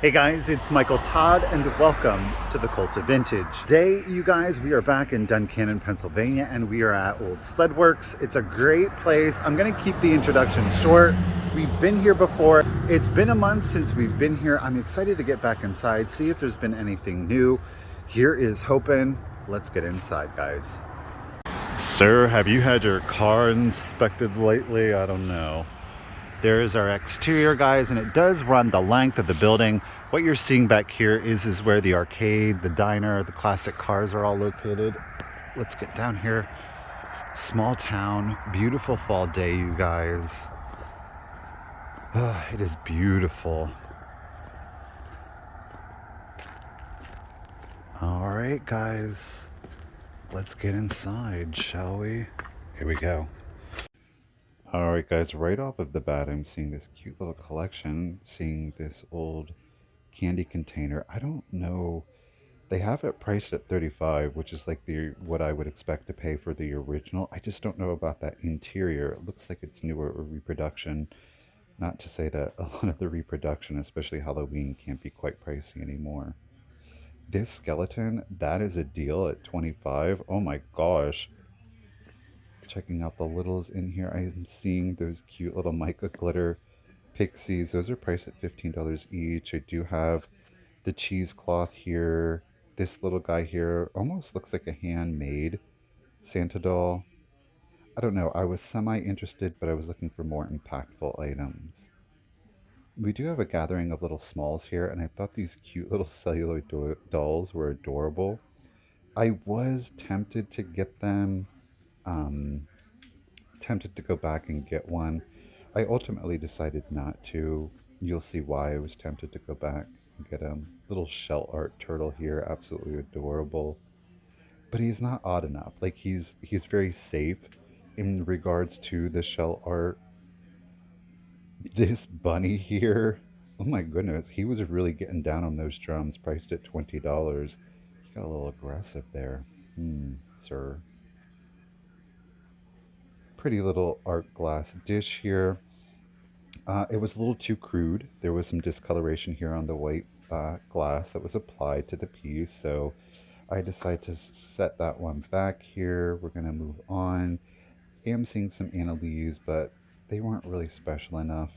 Hey guys, it's Michael Todd and welcome to the Cult of Vintage. Today, you guys, we are back in Duncannon, Pennsylvania, and we are at Old Sled Works. It's a great place. I'm gonna keep the introduction short. We've been here before. It's been a month since we've been here. I'm excited to get back inside, see if there's been anything new. Here is hoping. Let's get inside, guys. Sir, have you had your car inspected lately? I don't know. There is our exterior, guys, and it does run the length of the building. What you're seeing back here is where the arcade, the diner, the classic cars are all located. Let's get down here. Small town, beautiful fall day, you guys. It is beautiful. All right, guys, let's get inside, shall we? Here we go. All right, guys, right off of the bat, I'm seeing this cute little collection, seeing this old candy container. I don't know. They have it priced at 35, which is like the what I would expect to pay for the original. I just don't know about that interior. It looks like it's newer reproduction. Not to say that a lot of the reproduction, especially Halloween, can't be quite pricey anymore. This skeleton, that is a deal at 25. Oh my gosh. Checking out the littles in here. I am seeing those cute little mica glitter pixies. Those are priced at $15 each. I do have the cheesecloth here. This little guy here almost looks like a handmade Santa doll. I don't know. I was semi interested, but I was looking for more impactful items. We do have a gathering of little smalls here, and I thought these cute little celluloid dolls were adorable. I was tempted to get them, um, tempted to go back and get one. I ultimately decided not to. You'll see why I was tempted to go back and get a little shell art turtle here, absolutely adorable. But he's not odd enough. Like he's very safe in regards to the shell art. This bunny here, oh my goodness, he was really getting down on those drums, priced at $20. He got a little aggressive there, sir. Pretty little art glass dish here. It was a little too crude. There was some discoloration here on the white glass that was applied to the piece, so I decided to set that one back here. We're going to move on. I am seeing some Annalise, but they weren't really special enough.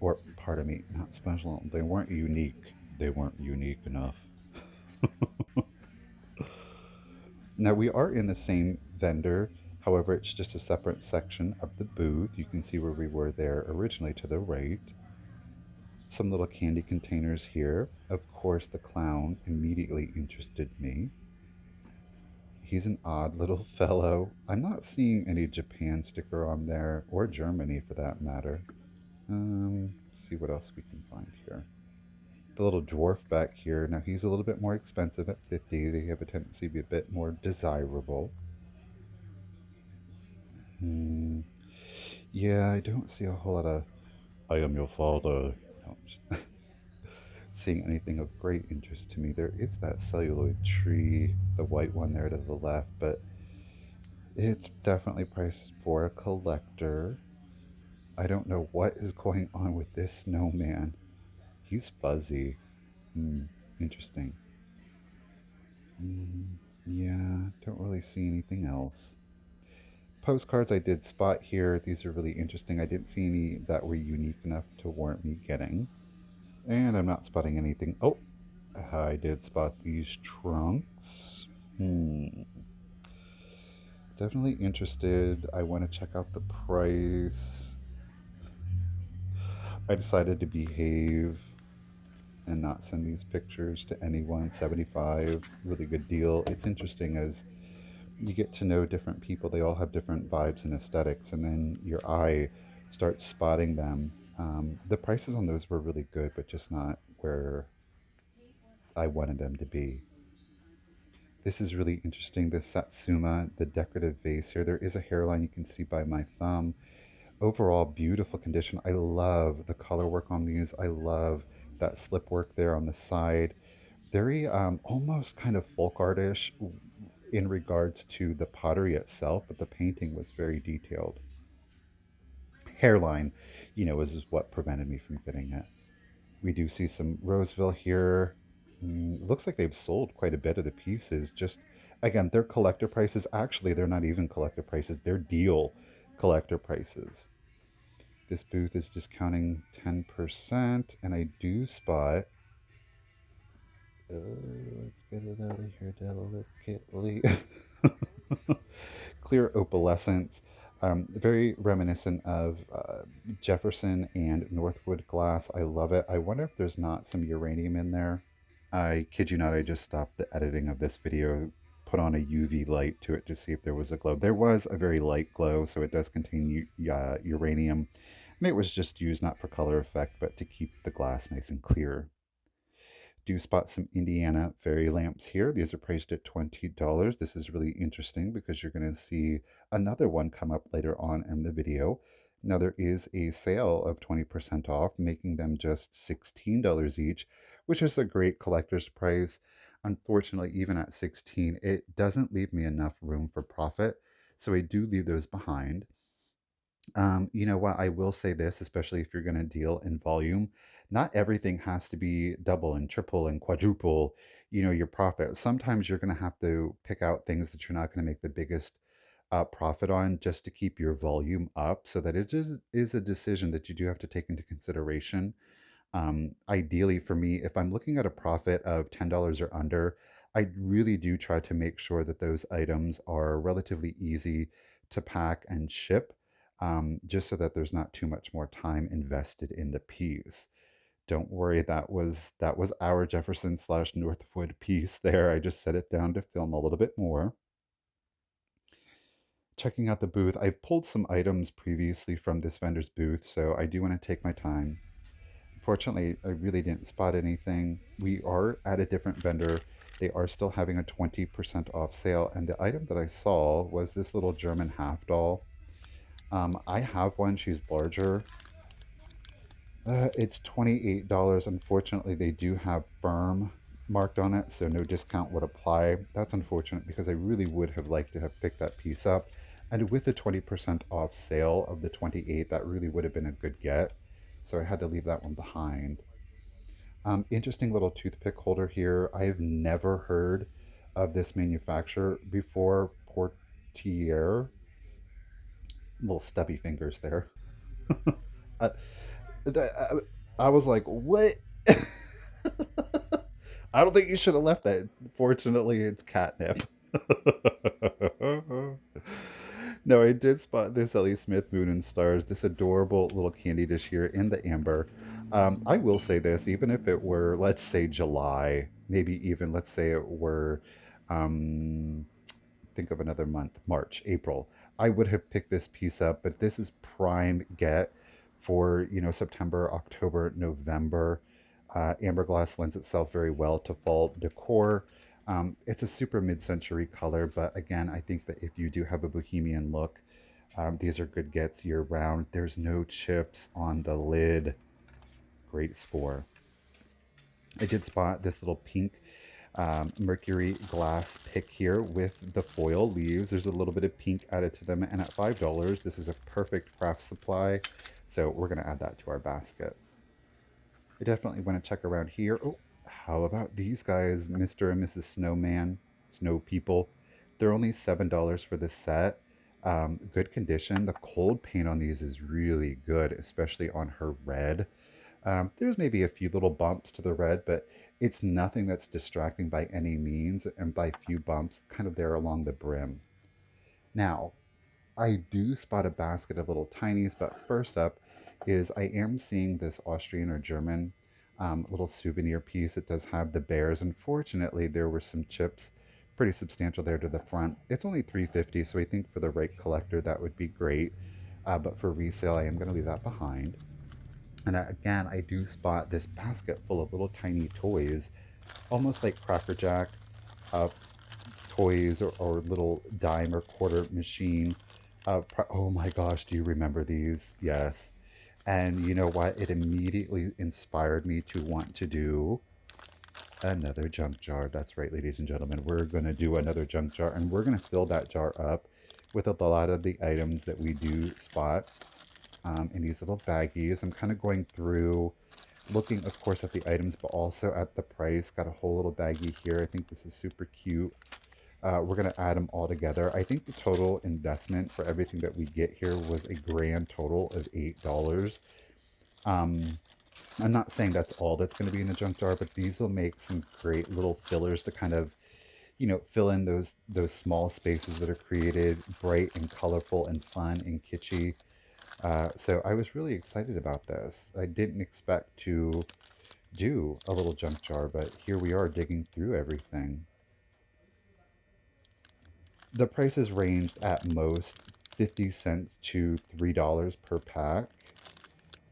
Or, pardon me, not special. They weren't unique. They weren't unique enough. Now, we are in the same vendor. However, it's just a separate section of the booth. You can see where we were there originally to the right. Some little candy containers here. Of course, the clown immediately interested me. He's an odd little fellow. I'm not seeing any Japan sticker on there, or Germany for that matter. See what else we can find here. The little dwarf back here. Now he's a little bit more expensive at 50. They have a tendency to be a bit more desirable. Hmm. Yeah, I don't see a whole lot of I am your father. No, seeing anything of great interest to me. There is that celluloid tree, the white one there to the left, but it's definitely priced for a collector. I don't know what is going on with this snowman. He's fuzzy. Hmm, interesting. Mm, yeah, don't really see anything else. Postcards I did spot here. These are really interesting. I didn't see any that were unique enough to warrant me getting. And I'm not spotting anything. Oh, I did spot these trunks. Hmm. Definitely interested. I want to check out the price. I decided to behave and not send these pictures to anyone. 75, really good deal. It's interesting as you get to know different people. They all have different vibes and aesthetics, and then your eye starts spotting them. The prices on those were really good, but just not where I wanted them to be. This is really interesting. This Satsuma, the decorative vase here. There is a hairline you can see by my thumb. Overall, beautiful condition. I love the color work on these. I love that slip work there on the side. Very almost kind of folk artish in regards to the pottery itself, but the painting was very detailed. Hairline, was what prevented me from getting it. We do see some Roseville here. Looks like they've sold quite a bit of the pieces. Just again, their collector prices. Actually, they're not even collector prices. They're deal collector prices. This booth is discounting 10%, and I do spot. Let's get it out of here delicately. Clear opalescence, very reminiscent of Jefferson and Northwood glass. I love it. I wonder if there's not some uranium in there. I kid you not, I just stopped the editing of this video, put on a UV light to it to see if there was a glow. There was a very light glow, so it does contain uranium. And it was just used not for color effect, but to keep the glass nice and clear. Do spot some Indiana fairy lamps here. These are priced at $20. This is really interesting because you're going to see another one come up later on in the video. Now there is a sale of 20% off, making them just $16 each, which is a great collector's price. Unfortunately, even at 16, it doesn't leave me enough room for profit, so I do leave those behind. You know what? I will say this, especially if you're going to deal in volume, not everything has to be double and triple and quadruple, your profit. Sometimes you're going to have to pick out things that you're not going to make the biggest profit on just to keep your volume up so that is a decision that you do have to take into consideration. Ideally, for me, if I'm looking at a profit of $10 or under, I really do try to make sure that those items are relatively easy to pack and ship, just so that there's not too much more time invested in the piece. Don't worry, that was our Jefferson slash Northwood piece there. I just set it down to film a little bit more. Checking out the booth, I pulled some items previously from this vendor's booth, so I do want to take my time. Fortunately, I really didn't spot anything. We are at a different vendor. They are still having a 20% off sale, and the item that I saw was this little German half doll. I have one. She's larger. It's $28. Unfortunately, they do have firm marked on it, so no discount would apply. That's unfortunate because I really would have liked to have picked that piece up. And with the 20% off sale of the 28, that really would have been a good get. So I had to leave that one behind. Interesting little toothpick holder here. I've never heard of this manufacturer before. Portier, little stubby fingers there. uh, I, I was like, what? I don't think you should have left that. Fortunately, it's catnip. No, I did spot this Ellie Smith Moon and Stars, this adorable little candy dish here in the amber. I will say this, even if it were, let's say, July, maybe even, let's say it were, um, think of another month, March, April, I would have picked this piece up, but this is prime get for, September, October, November. Amber glass lends itself very well to fall decor. It's a super mid-century color, but again, I think that if you do have a bohemian look, these are good gets year round. There's no chips on the lid. Great score. I did spot this little pink mercury glass pick here with the foil leaves. There's a little bit of pink added to them, and at $5, this is a perfect craft supply. So we're going to add that to our basket. I definitely want to check around here. Oh, how about these guys, Mr. and Mrs. Snowman, Snow People? They're only $7 for this set. Good condition. The cold paint on these is really good, especially on her red. There's maybe a few little bumps to the red, but it's nothing that's distracting by any means, and by few bumps, kind of there along the brim. Now, I do spot a basket of little tinies, but first up is I am seeing this Austrian or German little souvenir piece. It does have the bears. Unfortunately, there were some chips, pretty substantial there to the front. It's only $3.50, so I think for the right collector that would be great. But for resale, I am going to leave that behind. And again, I do spot this basket full of little tiny toys, almost like Cracker Jack uh, toys or little dime or quarter machine. Oh my gosh, do you remember these? Yes. And you know what? It immediately inspired me to want to do another junk jar. That's right, ladies and gentlemen. We're going to do another junk jar, and we're going to fill that jar up with a lot of the items that we do spot in these little baggies. I'm kind of going through looking, of course, at the items, but also at the price. Got a whole little baggie here. I think this is super cute. We're going to add them all together. I think the total investment for everything that we get here was a grand total of $8. Um, I'm not saying that's all that's going to be in the junk jar, but these will make some great little fillers to kind of, fill in those small spaces that are created bright and colorful and fun and kitschy. So I was really excited about this. I didn't expect to do a little junk jar, but here we are digging through everything. The prices ranged at most 50 cents to $3 per pack.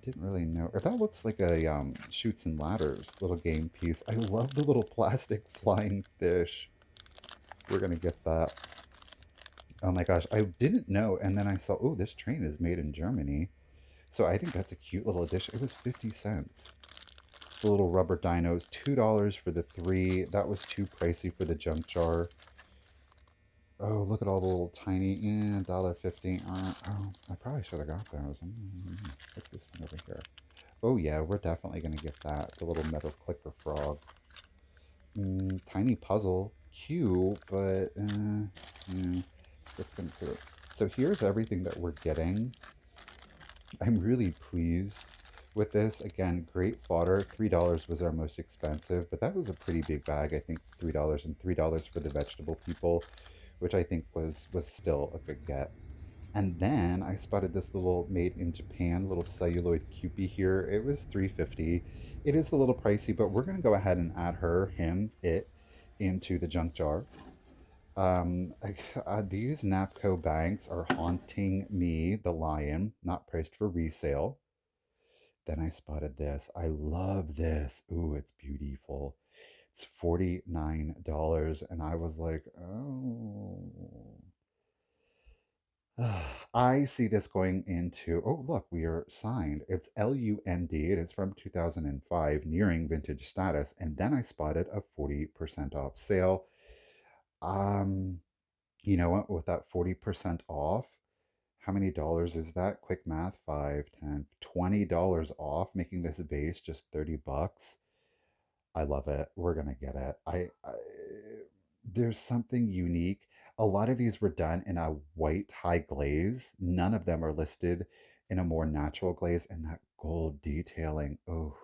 Didn't really know. Or that looks like a Shoots and Ladders little game piece. I love the little plastic flying fish. We're gonna get that. Oh my gosh, I didn't know. And then I saw, oh, this train is made in Germany. So I think that's a cute little addition. It was 50 cents. The little rubber dinos, $2 for the three. That was too pricey for the junk jar. Oh, look at all the little tiny, $1.50. Oh, I probably should have got those. What's this one over here? Oh yeah, we're definitely gonna get that. The little metal clicker frog. Tiny puzzle, cute, but yeah, let's go through it. So here's everything that we're getting. I'm really pleased with this. Again, great fodder. $3 was our most expensive, but that was a pretty big bag. I think $3 and $3 for the vegetable people, which I think was still a good get. And then I spotted this little made in Japan little celluloid cupie here. It was 350. It is a little pricey, but we're gonna go ahead and add her, him, it into the junk jar. These Napco banks are haunting me, the lion, not priced for resale. Then I spotted this. I love this. Ooh, it's beautiful. It's $49. And I was like, oh. I see this going into, oh, look, we are signed. It's LUND. It is from 2005, nearing vintage status. And then I spotted a 40% off sale. Um, you know what? With that 40% off, how many dollars is that? Quick math, 5, 10, $20 off, making this vase just 30 bucks. I love it. We're gonna get it. There's something unique. A lot of these were done in a white high glaze. None of them are listed in a more natural glaze, and that gold detailing. Oh,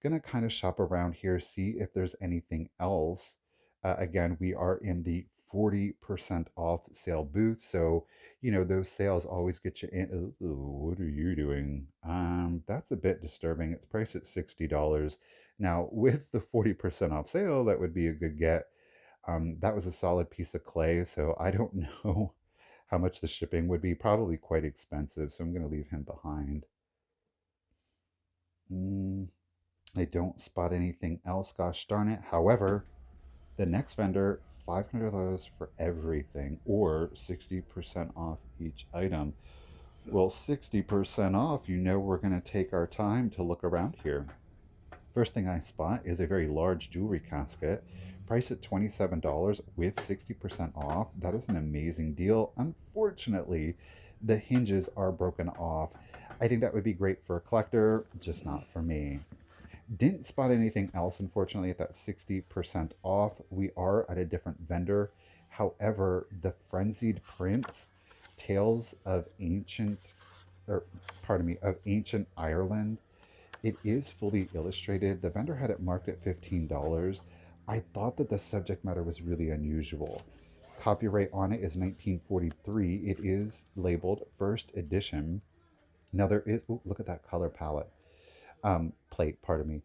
gonna kind of shop around here, see if there's anything else. Again, we are in the 40% off sale booth, so those sales always get you in. Ooh, what are you doing? That's a bit disturbing. It's priced at $60. Now, with the 40% off sale, that would be a good get. That was a solid piece of clay, so I don't know how much the shipping would be. Probably quite expensive, so I'm going to leave him behind. Mm, I don't spot anything else, gosh darn it. However, the next vendor, 500 of those for everything, or 60% off each item. Well, 60% off, we're going to take our time to look around here. First thing I spot is a very large jewelry casket, priced at $27 with 60% off. That is an amazing deal. Unfortunately, the hinges are broken off. I think that would be great for a collector, just not for me. Didn't spot anything else, unfortunately, at that 60% off. We are at a different vendor. However, the Frenzied Prince Tales of Ancient, or pardon me, of Ancient Ireland. It is fully illustrated. The vendor had it marked at $15. I thought that the subject matter was really unusual. Copyright on it is 1943. It is labeled first edition. Now there is, ooh, look at that color palette, plate, pardon me.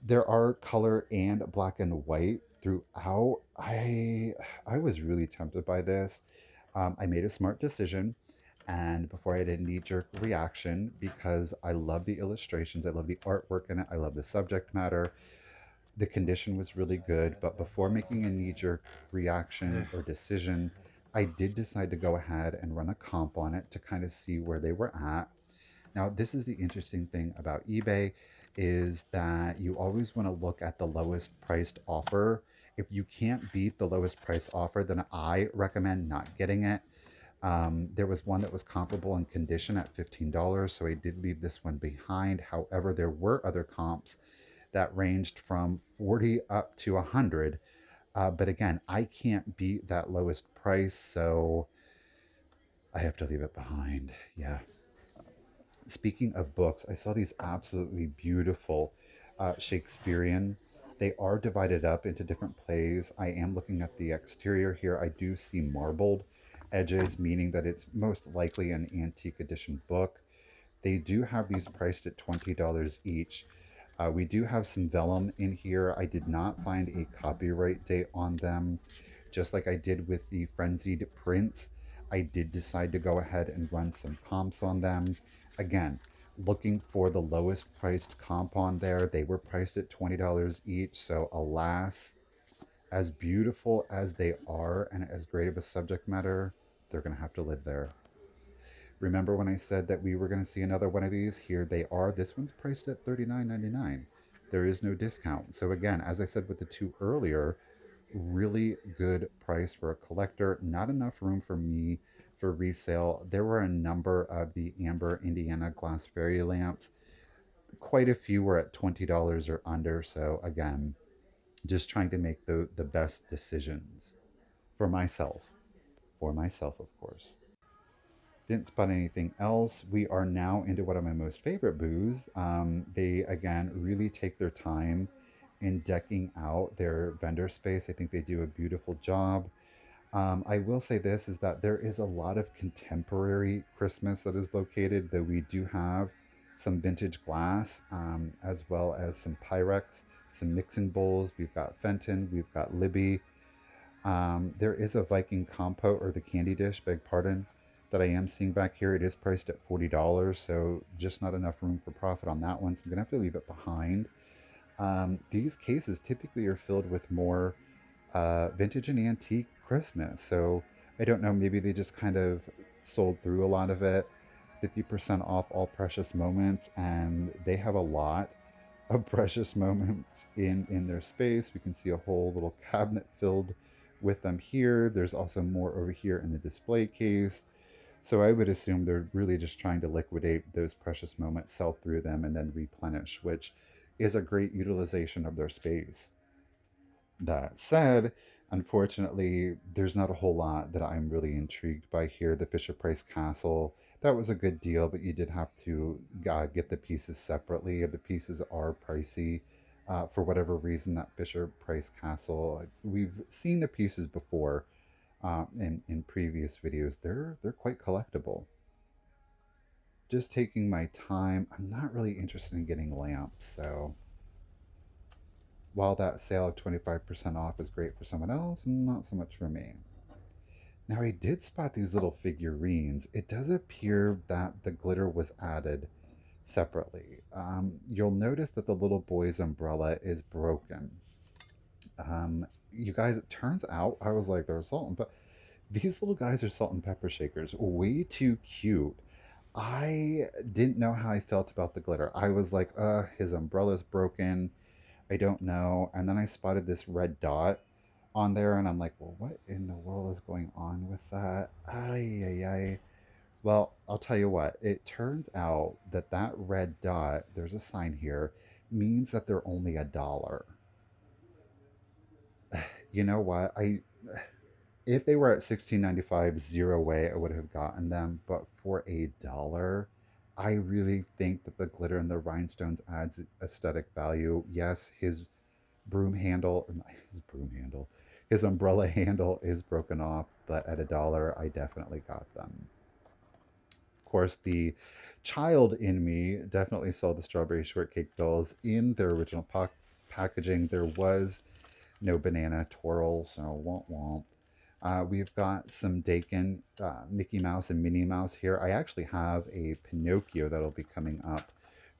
There are color and black and white throughout. I was really tempted by this. I made a smart decision, and before I had a knee-jerk reaction, because I love the illustrations, I love the artwork in it, I love the subject matter. The condition was really good, but before making a knee-jerk reaction or decision, I did decide to go ahead and run a comp on it to kind of see where they were at. Now, this is the interesting thing about eBay is that you always want to look at the lowest priced offer. If you can't beat the lowest price offer, then I recommend not getting it. There was one that was comparable in condition at $15, so I did leave this one behind. However, there were other comps that ranged from 40 up to 100. But again, I can't beat that lowest price, so I have to leave it behind. Yeah. Speaking of books, I saw these absolutely beautiful Shakespearean. They are divided up into different plays. I am looking at the exterior here. I do see marbled edges, meaning that it's most likely an antique edition book. They do have these priced at $20 each. We do have some vellum in here. I did not find a copyright date on them. Just like I did with the Frenzied Prince, I did decide to go ahead and run some comps on them. Again, looking for the lowest priced comp on there. They were priced at $20 each, so alas, as beautiful as they are and as great of a subject matter, they're going to have to live there. Remember when I said that we were going to see another one of these? Here they are. This one's priced at $39.99. There is no discount. So again, as I said with the two earlier, really good price for a collector. Not enough room for me for resale. There were a number of the Amber Indiana glass fairy lamps. Quite a few were at $20 or under. So again, just trying to make the best decisions for myself. For myself, of course. Didn't spot anything else. We are now into one of my most favorite booths. They, again, really take their time in decking out their vendor space. I think they do a beautiful job. I will say this is that there is a lot of contemporary Christmas that is located, though we do have some vintage glass, as well as some Pyrex, some mixing bowls. We've got Fenton, we've got Libby. There is a Viking compote or the candy dish, beg pardon, that I am seeing back here. It is priced at $40, so just not enough room for profit on that one. So I'm gonna have to leave it behind. These cases typically are filled with more vintage and antique Christmas. So I don't know, maybe they just kind of sold through a lot of it. 50% off all precious moments, and they have a lot of precious moments in their space. We can see a whole little cabinet filled with them here. There's also more over here in the display case. So I would assume they're really just trying to liquidate those precious moments, sell through them, and then replenish, which is a great utilization of their space. That said, unfortunately, there's not a whole lot that I'm really intrigued by here. The Fisher Price Castle, that was a good deal, but you did have to get the pieces separately. The pieces are pricey. For whatever reason, that Fisher Price Castle, we've seen the pieces before in previous videos. They're quite collectible. Just taking my time. I'm not really interested in getting lamps, so while that sale of 25% off is great for someone else, not so much for me. Now, I did spot these little figurines. It does appear that the glitter was added separately. You'll notice that the little boy's umbrella is broken. You guys, it turns out, I was like, they're salt and pepper. These little guys are salt and pepper shakers. Way too cute. I didn't know how I felt about the glitter. I was like, his umbrella's broken. I don't know. And then I spotted this red dot on there, and I'm like, well, what in the world is going on with that? Ay, ay, ay. Well, I'll tell you what, it turns out that that red dot, there's a sign here, means that they're only a dollar. You know what? If they were at 16.95, zero way I would have gotten them, but for a dollar, I really think that the glitter and the rhinestones adds aesthetic value. Yes, his broom handle, or not his broom handle, his umbrella handle is broken off, but at a dollar, I definitely got them. Of course, the child in me definitely saw the strawberry shortcake dolls in their original packaging. There was no banana twirl, so womp womp. We've got some Dakin, Mickey Mouse and Minnie Mouse here. I actually have a Pinocchio that'll be coming up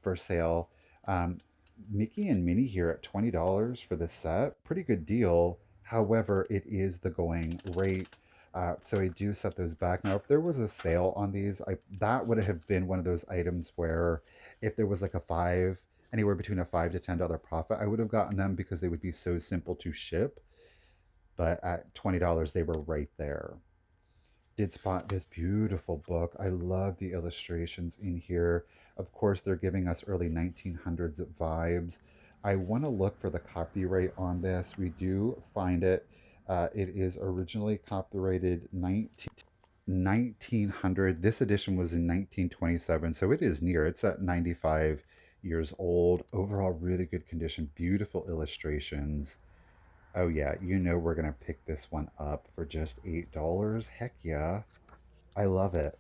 for sale. Um, Mickey and Minnie here at $20 for the set. Pretty good deal. However, it is the going rate. So I do set those back. Now, if there was a sale on these, that would have been one of those items where if there was like a anywhere between a $5 to $10 profit, I would have gotten them because they would be so simple to ship. But at $20, they were right there. Did spot this beautiful book. I love the illustrations in here. Of course, they're giving us early 1900s vibes. I want to look for the copyright on this. We do find it. It is originally copyrighted 1900. This edition was in 1927, so it is near. It's at 95 years old. Overall, really good condition. Beautiful illustrations. Oh yeah, you know we're gonna pick this one up for just $8. Heck yeah. I love it.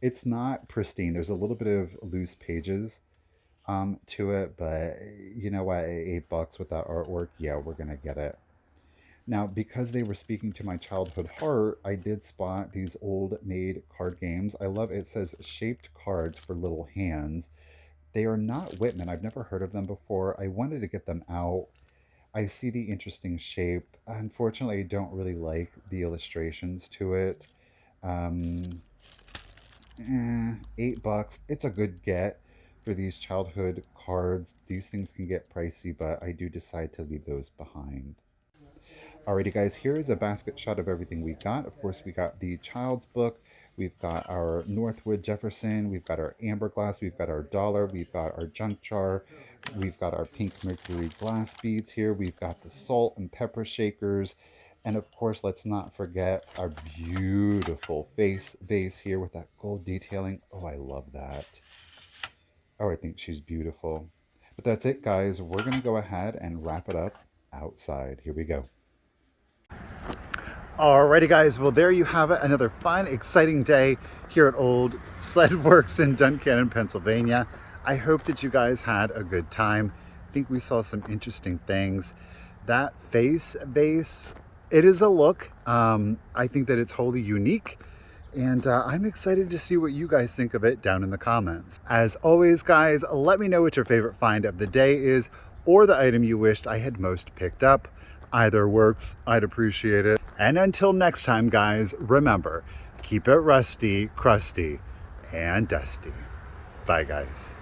It's not pristine. There's a little bit of loose pages to it, but you know what? $8 with that artwork, yeah, we're gonna get it. Now, because they were speaking to my childhood heart, I did spot these old made card games. I love it says shaped cards for little hands. They are not Whitman. I've never heard of them before. I wanted to get them out. I see the interesting shape. Unfortunately, I don't really like the illustrations to it. Um, $8. It's a good get for these childhood cards. These things can get pricey, but I do decide to leave those behind. Alrighty, guys, here is a basket shot of everything we got. Of course, we got the child's book. We've got our Northwood Jefferson. We've got our amber glass. We've got our dollar. We've got our junk jar. We've got our pink mercury glass beads here. We've got the salt and pepper shakers. And of course, let's not forget our beautiful face vase here with that gold detailing. Oh, I love that. Oh, I think she's beautiful. But that's it, guys. We're going to go ahead and wrap it up outside. Here we go. Alrighty, guys. Well, there you have it. Another fun, exciting day here at Old Sled Works in Duncannon, Pennsylvania. I hope that you guys had a good time. I think we saw some interesting things. That face vase, it is a look. I think that it's wholly unique. And I'm excited to see what you guys think of it down in the comments. As always, guys, let me know what your favorite find of the day is or the item you wished I had most picked up. Either works, I'd appreciate it. And until next time, guys, remember, keep it rusty, crusty, and dusty. Bye, guys.